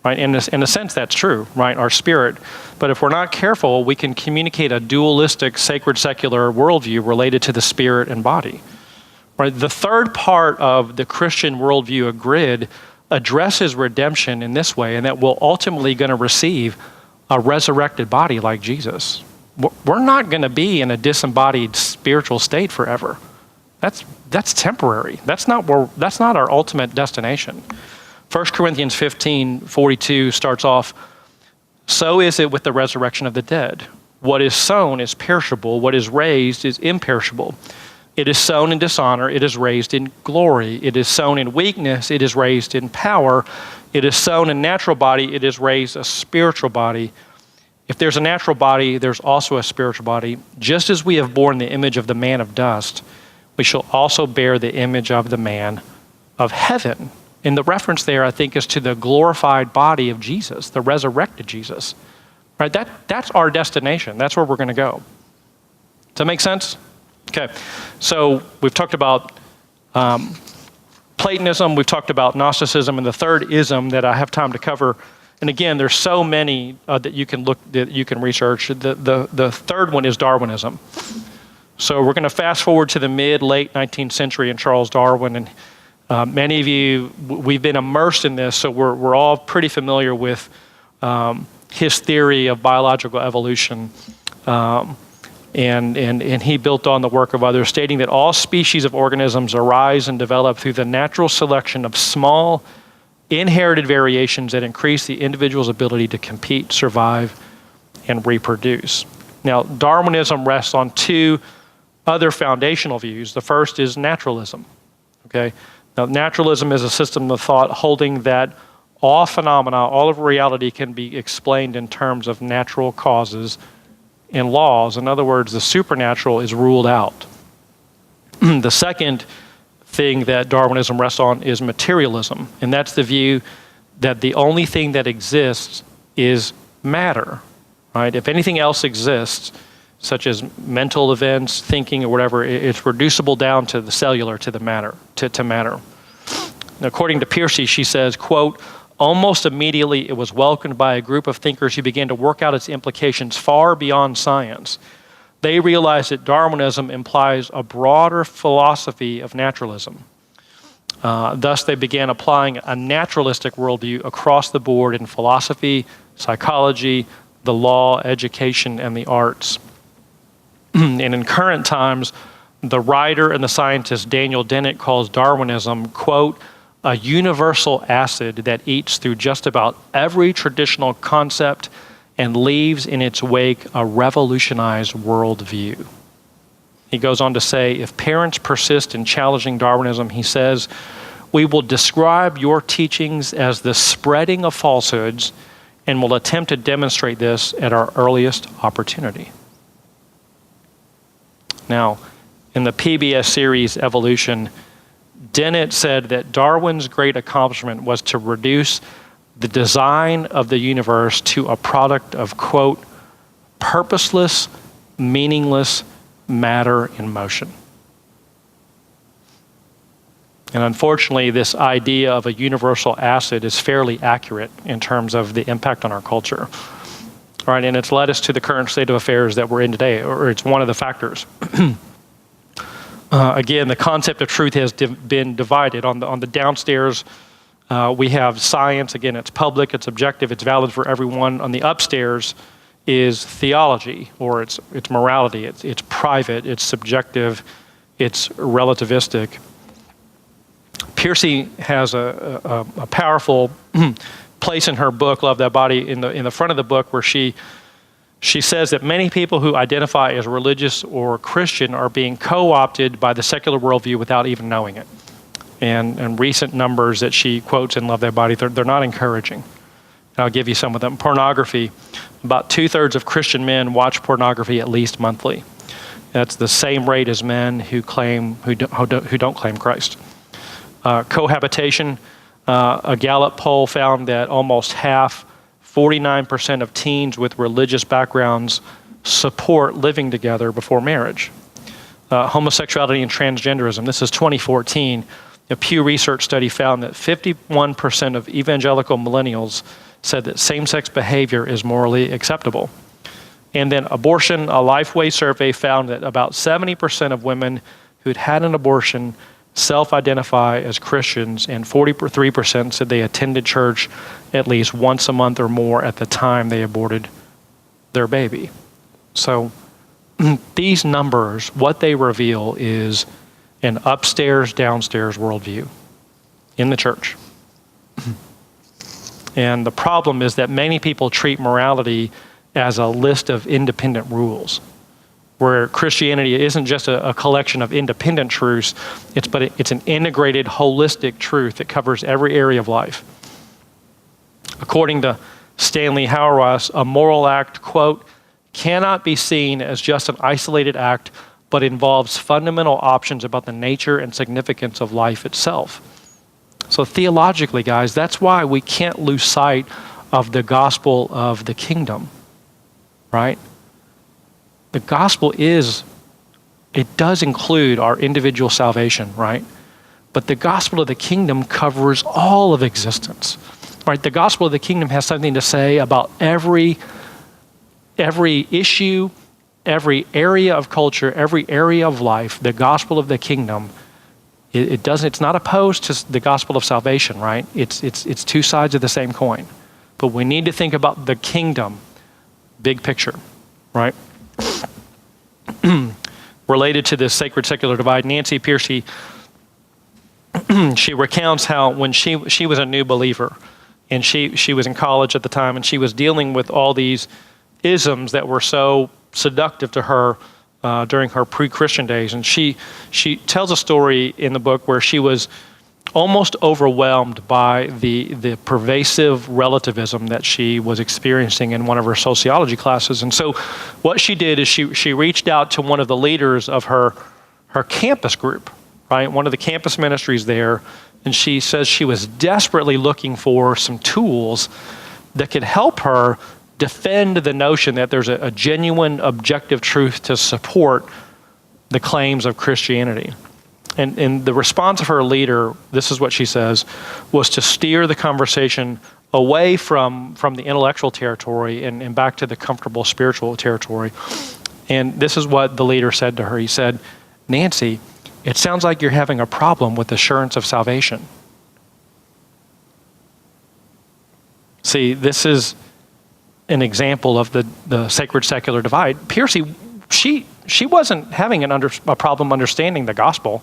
right? In a sense, that's true, right? Our spirit. But if we're not careful, we can communicate a dualistic, sacred, secular worldview related to the spirit and body, right? The third part of the Christian worldview, a grid, addresses redemption in this way, and that we're ultimately going to receive a resurrected body like Jesus. We're not going to be in a disembodied spiritual state forever. That's temporary. That's not our ultimate destination. 1 Corinthians 15:42 starts off, so is it with the resurrection of the dead. What is sown is perishable. What is raised is imperishable. It is sown in dishonor. It is raised in glory. It is sown in weakness. It is raised in power. It is sown a natural body. It is raised a spiritual body. If there's a natural body, there's also a spiritual body. Just as we have borne the image of the man of dust, we shall also bear the image of the man of heaven. And the reference there, I think, is to the glorified body of Jesus, the resurrected Jesus. Right? That's our destination. That's where we're going to go. Does that make sense? Okay. So we've talked about Platonism. We've talked about Gnosticism, and the third ism that I have time to cover. And again, there's so many that you can research. The third one is Darwinism. So we're going to fast forward to the late 19th century and Charles Darwin, and many of you, we've been immersed in this, so we're all pretty familiar with his theory of biological evolution, and he built on the work of others, stating that all species of organisms arise and develop through the natural selection of small inherited variations that increase the individual's ability to compete, survive, and reproduce. Now, Darwinism rests on two other foundational views. The first is naturalism. Okay. Now, naturalism is a system of thought holding that all phenomena, all of reality can be explained in terms of natural causes and laws. In other words, the supernatural is ruled out. The second thing that Darwinism rests on is materialism, and that's the view that the only thing that exists is matter, right? If anything else exists, such as mental events, thinking, or whatever, it's reducible down to the cellular, to the matter, to matter. And according to Piercy, she says, quote, almost immediately it was welcomed by a group of thinkers who began to work out its implications far beyond science. They realized that Darwinism implies a broader philosophy of naturalism. Thus, they began applying a naturalistic worldview across the board in philosophy, psychology, the law, education, and the arts. And in current times, the writer and the scientist Daniel Dennett calls Darwinism, quote, a universal acid that eats through just about every traditional concept and leaves in its wake a revolutionized worldview. He goes on to say, if parents persist in challenging Darwinism, he says, we will describe your teachings as the spreading of falsehoods and will attempt to demonstrate this at our earliest opportunity. Now, in the PBS series Evolution, Dennett said that Darwin's great accomplishment was to reduce the design of the universe to a product of, quote, purposeless, meaningless matter in motion. And unfortunately, this idea of a universal acid is fairly accurate in terms of the impact on our culture. All right, and it's led us to the current state of affairs that we're in today, or it's one of the factors. Again, the concept of truth has been divided. On the downstairs, we have science. Again, it's public, it's objective, it's valid for everyone. On the upstairs is theology, or it's morality. It's private, it's subjective, it's relativistic. Piercy has a powerful place in her book, Love Thy Body, in the front of the book, where she says that many people who identify as religious or Christian are being co-opted by the secular worldview without even knowing it. And recent numbers that she quotes in Love Thy Body, they're not encouraging. And I'll give you some of them. Pornography. About 2/3 of Christian men watch pornography at least monthly. That's the same rate as men who don't claim Christ. Cohabitation. A Gallup poll found that almost half, 49% of teens with religious backgrounds support living together before marriage. Homosexuality and transgenderism. This is 2014. A Pew Research study found that 51% of evangelical millennials said that same-sex behavior is morally acceptable. And then abortion, a Lifeway survey found that about 70% of women who'd had an abortion self-identify as Christians, and 43% said they attended church at least once a month or more at the time they aborted their baby. So these numbers, what they reveal is an upstairs, downstairs worldview in the church. And the problem is that many people treat morality as a list of independent rules, where Christianity isn't just a collection of independent truths, it's an integrated, holistic truth that covers every area of life. According to Stanley Hauerwas, a moral act, quote, cannot be seen as just an isolated act, but involves fundamental options about the nature and significance of life itself. So theologically, guys, that's why we can't lose sight of the gospel of the kingdom, right? The gospel it does include our individual salvation, right? But the gospel of the kingdom covers all of existence, right? The gospel of the kingdom has something to say about every issue, every area of culture, every area of life. The gospel of the kingdom, it's not opposed to the gospel of salvation, right? It's two sides of the same coin. But we need to think about the kingdom, big picture, right? Related to this sacred secular divide, Nancy Piercy, she recounts how when she was a new believer, and she was in college at the time, and she was dealing with all these isms that were so seductive to her during her pre-Christian days. And she tells a story in the book where she was almost overwhelmed by the pervasive relativism that she was experiencing in one of her sociology classes. And so what she did is she reached out to one of the leaders of her campus group, right? One of the campus ministries there. And she says she was desperately looking for some tools that could help her defend the notion that there's a genuine objective truth to support the claims of Christianity. And the response of her leader, this is what she says, was to steer the conversation away from the intellectual territory and back to the comfortable spiritual territory. And this is what the leader said to her. He said, Nancy, it sounds like you're having a problem with assurance of salvation. See, this is an example of the sacred secular divide. Piercy, she wasn't having a problem understanding the gospel,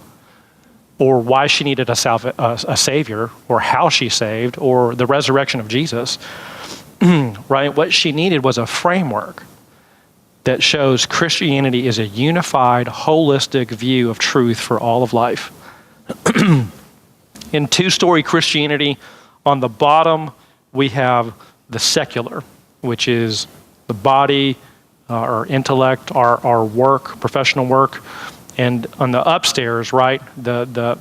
or why she needed a savior, or how she saved, or the resurrection of Jesus. Right? What she needed was a framework that shows Christianity is a unified, holistic view of truth for all of life. In two-story Christianity, on the bottom we have the secular, which is the body, our intellect, our work, professional work. And on the upstairs, right, the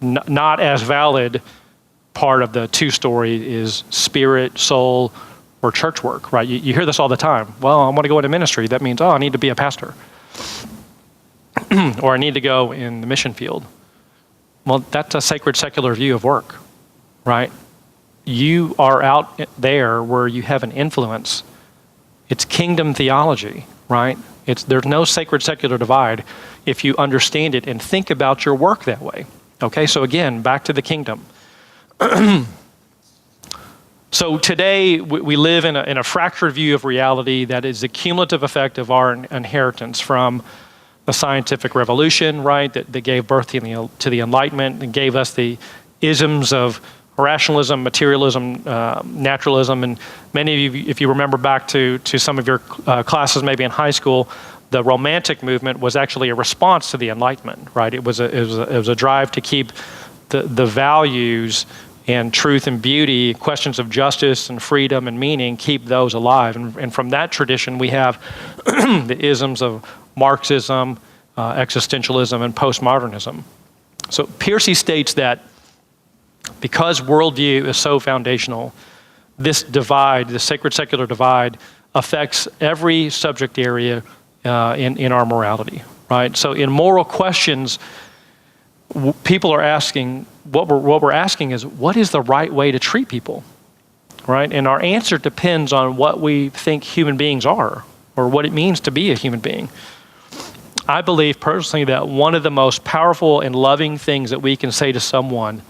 not as valid part of the two-story is spirit, soul, or church work, right? You hear this all the time. Well, I want to go into ministry. That means, I need to be a pastor. Or I need to go in the mission field. Well, that's a sacred secular view of work, right? You are out there where you have an influence. It's kingdom theology, right? There's no sacred secular divide if you understand it and think about your work that way. Okay, so again, back to the kingdom. So today we live in a fractured view of reality that is the cumulative effect of our inheritance from the scientific revolution, right, that gave birth to the Enlightenment and gave us the isms of rationalism, materialism, naturalism. And many of you, if you remember back to some of your classes maybe in high school, the Romantic movement was actually a response to the Enlightenment, right? It was a drive to keep the values and truth and beauty, questions of justice and freedom and meaning, keep those alive. And from that tradition, we have the isms of Marxism, existentialism, and postmodernism. So Piercy states that because worldview is so foundational, this divide, the sacred secular divide, affects every subject area in our morality, right? So in moral questions, people are asking, what we're asking is, what is the right way to treat people, right? And our answer depends on what we think human beings are, or what it means to be a human being. I believe personally that one of the most powerful and loving things that we can say to someone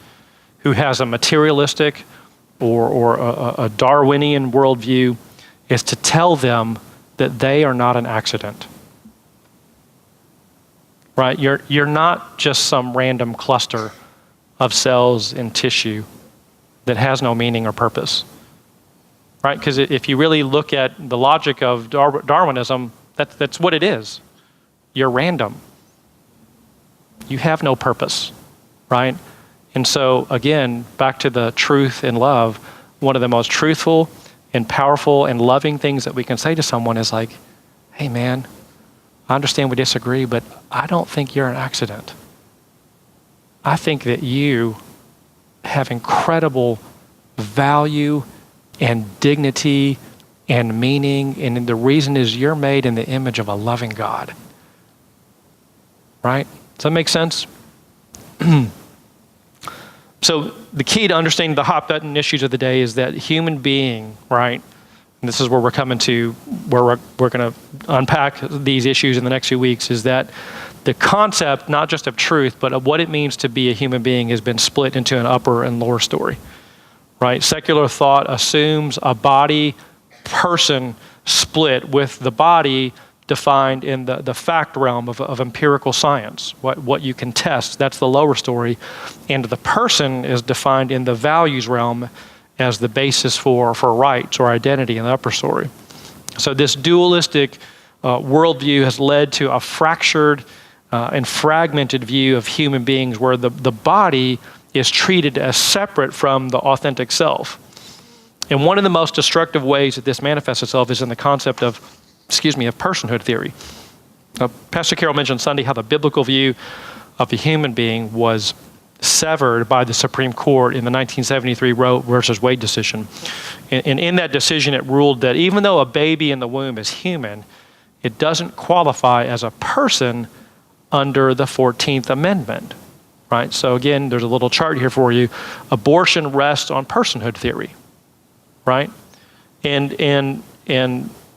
who has a materialistic or a Darwinian worldview is to tell them that they are not an accident. Right? You're not just some random cluster of cells and tissue that has no meaning or purpose. Right? Because if you really look at the logic of Darwinism, that's what it is. You're random. You have no purpose, right? And so, again, back to the truth and love, one of the most truthful and powerful and loving things that we can say to someone is like, hey man, I understand we disagree, but I don't think you're an accident. I think that you have incredible value and dignity and meaning, and the reason is you're made in the image of a loving God. Right? Does that make sense? So the key to understanding the hot button issues of the day is that human being, right? And this is where we're coming to, where we're going to unpack these issues in the next few weeks, is that the concept, not just of truth, but of what it means to be a human being has been split into an upper and lower story, right? Secular thought assumes a body person split with the body defined in the fact realm of empirical science, what you can test, that's the lower story. And the person is defined in the values realm as the basis for rights or identity in the upper story. So this dualistic worldview has led to a fractured and fragmented view of human beings where the body is treated as separate from the authentic self. And one of the most destructive ways that this manifests itself is in the concept of personhood theory. Pastor Carroll mentioned Sunday how the biblical view of the human being was severed by the Supreme Court in the 1973 Roe versus Wade decision. And in that decision, it ruled that even though a baby in the womb is human, it doesn't qualify as a person under the 14th Amendment, right? So again, there's a little chart here for you. Abortion rests on personhood theory, right? And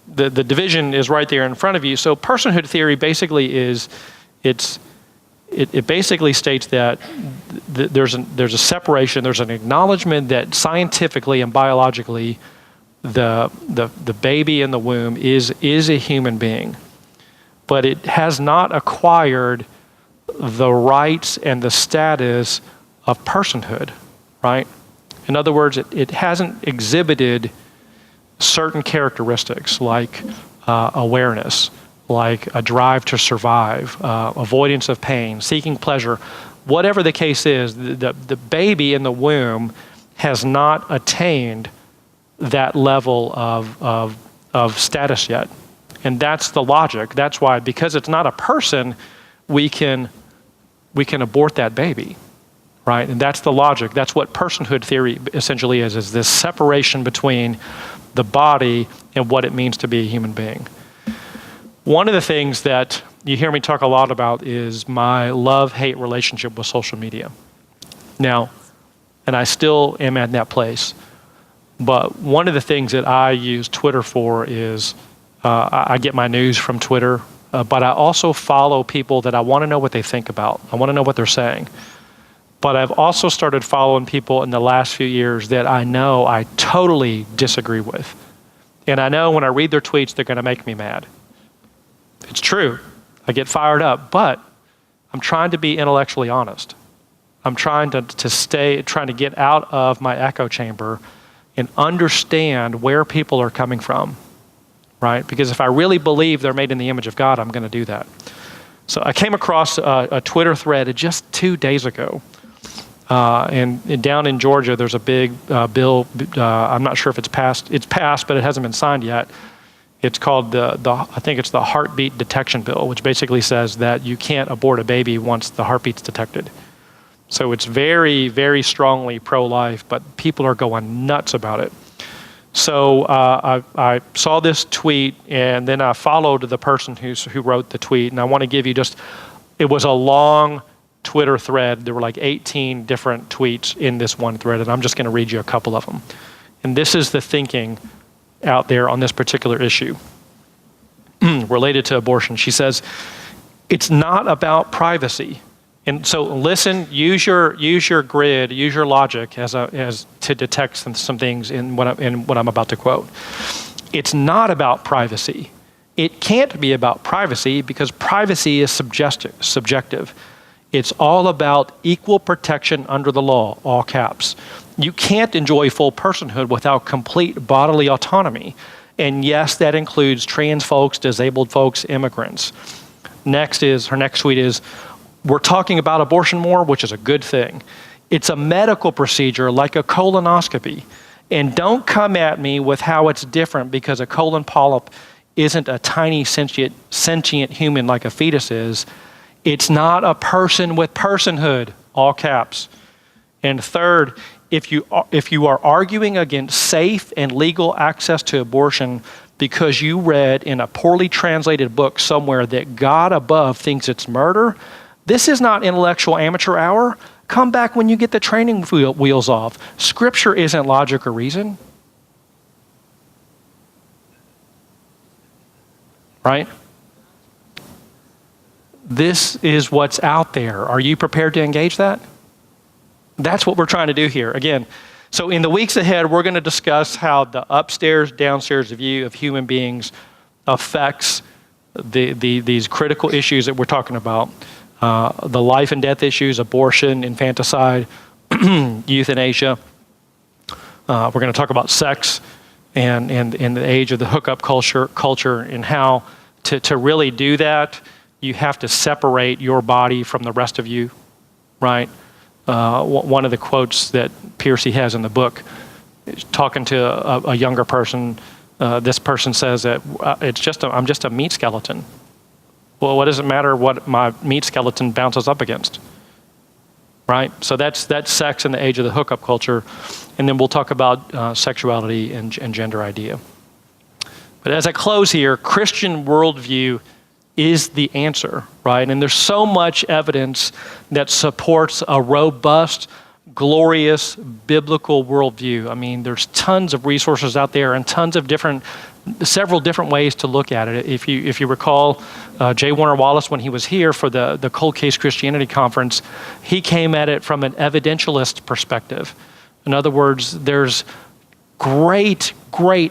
the division is right there in front of you. So personhood theory basically is, it basically states that there's a separation, there's an acknowledgement that scientifically and biologically the baby in the womb is a human being, but it has not acquired the rights and the status of personhood, right? In other words, it hasn't exhibited certain characteristics like awareness, like a drive to survive, avoidance of pain, seeking pleasure. Whatever the case is, the baby in the womb has not attained that level of status yet. And that's the logic. That's why, because it's not a person, we can abort that baby, right? And that's the logic. That's what personhood theory essentially is this separation between the body and what it means to be a human being. One of the things that you hear me talk a lot about is my love-hate relationship with social media. Now, and I still am at that place, but one of the things that I use Twitter for is I get my news from Twitter, but I also follow people that I want to know what they think about. I want to know what they're saying. But I've also started following people in the last few years that I know I totally disagree with. And I know when I read their tweets, they're going to make me mad. It's true. I get fired up, but I'm trying to be intellectually honest. I'm trying to get out of my echo chamber and understand where people are coming from, right? Because if I really believe they're made in the image of God, I'm going to do that. So I came across a Twitter thread just 2 days ago. And down in Georgia, there's a big bill. I'm not sure if it's passed. It's passed, but it hasn't been signed yet. It's called I think it's the heartbeat detection bill, which basically says that you can't abort a baby once the heartbeat's detected. So it's very, very strongly pro-life, but people are going nuts about it. So I saw this tweet, and then I followed the person who wrote the tweet, and I want to give you it was a long Twitter thread. There were like 18 different tweets in this one thread, and I'm just going to read you a couple of them. And this is the thinking out there on this particular issue related to abortion. She says, it's not about privacy. And so listen, use your grid, use your logic as to detect some things in what I'm about to quote. It's not about privacy. It can't be about privacy because privacy is subjective. It's all about equal protection under the law, all caps. You can't enjoy full personhood without complete bodily autonomy. And yes, that includes trans folks, disabled folks, immigrants. Her next tweet is, we're talking about abortion more, which is a good thing. It's a medical procedure like a colonoscopy. And don't come at me with how it's different because a colon polyp isn't a tiny sentient human like a fetus is. It's not a person with personhood, all caps. And third, if you are arguing against safe and legal access to abortion because you read in a poorly translated book somewhere that God above thinks it's murder, this is not intellectual amateur hour. Come back when you get the training wheels off. Scripture isn't logic or reason. Right? This is what's out there. Are you prepared to engage that? That's what we're trying to do here. Again, so in the weeks ahead, we're going to discuss how the upstairs, downstairs view of human beings affects these critical issues that we're talking about. The life and death issues, abortion, infanticide, euthanasia. We're going to talk about sex and the age of the hookup culture and how to really do that, you have to separate your body from the rest of you, right? One of the quotes that Piercy has in the book, talking to a younger person, this person says that I'm just a meat skeleton. Well, what does it matter what my meat skeleton bounces up against? Right? So that's sex in the age of the hookup culture. And then we'll talk about sexuality and gender idea. But as I close here, Christian worldview is the answer, right? And there's so much evidence that supports a robust, glorious, biblical worldview. I mean, there's tons of resources out there and tons of several different ways to look at it. If you recall, J. Warner Wallace, when he was here for the Cold Case Christianity Conference, he came at it from an evidentialist perspective. In other words, there's great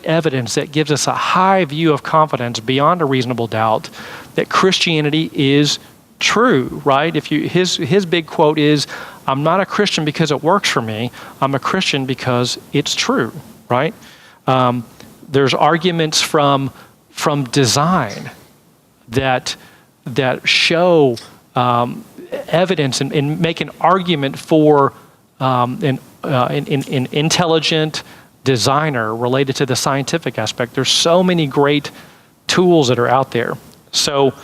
evidence that gives us a high view of confidence beyond a reasonable doubt that Christianity is true, right? His big quote is, I'm not a Christian because it works for me. I'm a Christian because it's true, right? There's arguments from design that show evidence and make an argument for an intelligent designer related to the scientific aspect. There's so many great tools that are out there. So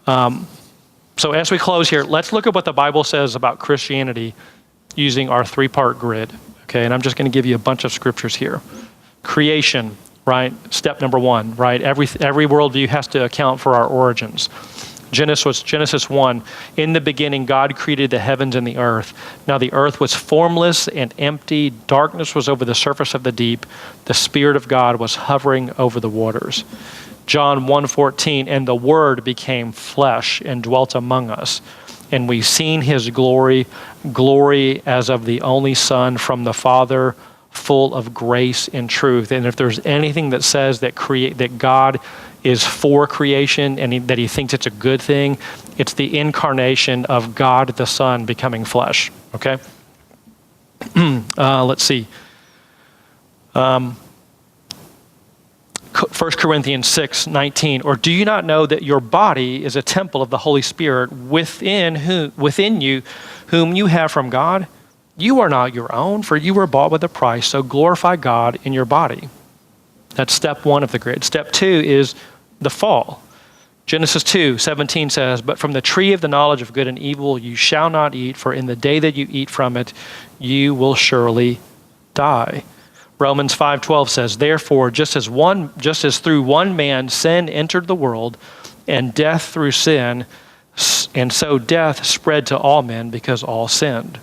as we close here, let's look at what the Bible says about Christianity using our 3-part grid. Okay, and I'm just going to give you a bunch of scriptures here. Creation, right? Step number 1, right? Every worldview has to account for our origins. Genesis 1, in the beginning, God created the heavens and the earth. Now the earth was formless and empty. Darkness was over the surface of the deep. The Spirit of God was hovering over the waters. John 1:14, and the Word became flesh and dwelt among us. and we've seen his glory, glory as of the only Son from the Father, full of grace and truth. And if there's anything that says that God is for creation and that he thinks it's a good thing, it's the incarnation of God the Son becoming flesh, okay? Let's see. 1 Corinthians 6:19, or do you not know that your body is a temple of the Holy Spirit within you, whom you have from God? You are not your own, for you were bought with a price, so glorify God in your body. That's step one of the grid. Step two is the fall. Genesis 2:17 says, but from the tree of the knowledge of good and evil you shall not eat, for in the day that you eat from it, you will surely die. Romans 5:12 says, therefore, just as through one man sin entered the world, and death through sin, and so death spread to all men because all sinned.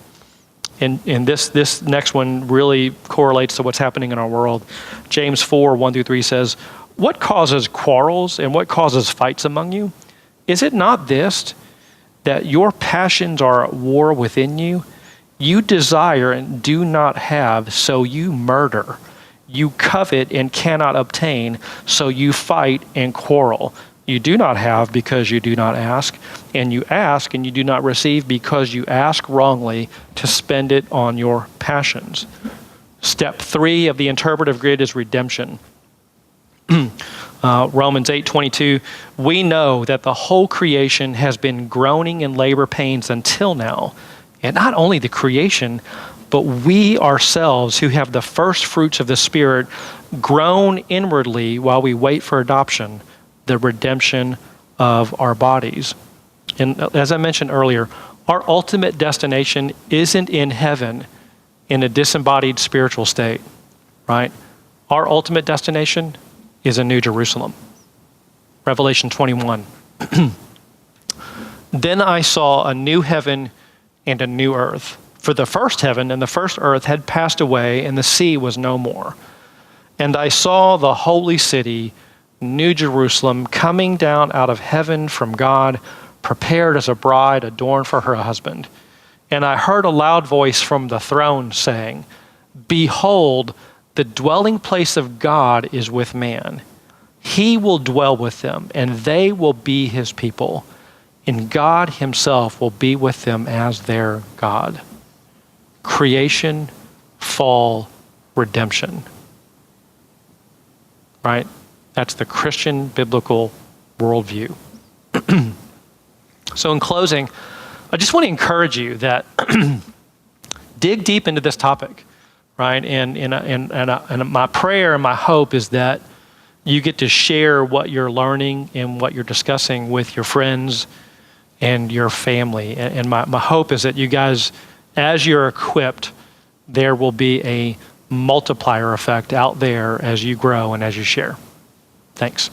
And this next one really correlates to what's happening in our world. James 4:1-3 says, what causes quarrels and what causes fights among you? Is it not this, that your passions are at war within you? You desire and do not have, so you murder. You covet and cannot obtain, so you fight and quarrel. You do not have because you do not ask, and you ask and you do not receive because you ask wrongly to spend it on your passions. Step 3 of the interpretive grid is redemption. Romans 8:22, we know that the whole creation has been groaning in labor pains until now. And not only the creation, but we ourselves who have the first fruits of the Spirit groan inwardly while we wait for adoption, the redemption of our bodies. And as I mentioned earlier, our ultimate destination isn't in heaven in a disembodied spiritual state, right? Our ultimate destination is a New Jerusalem. Revelation 21. Then I saw a new heaven and a new earth. For the first heaven and the first earth had passed away, and the sea was no more. And I saw the holy city, New Jerusalem, coming down out of heaven from God, prepared as a bride adorned for her husband. And I heard a loud voice from the throne saying, behold, the dwelling place of God is with man. He will dwell with them, and they will be his people. And God himself will be with them as their God. Creation, fall, redemption. Right? That's the Christian biblical worldview. So in closing, I just want to encourage you that dig deep into this topic, right? And my prayer and my hope is that you get to share what you're learning and what you're discussing with your friends and your family. And my hope is that you guys, as you're equipped, there will be a multiplier effect out there as you grow and as you share. Thanks.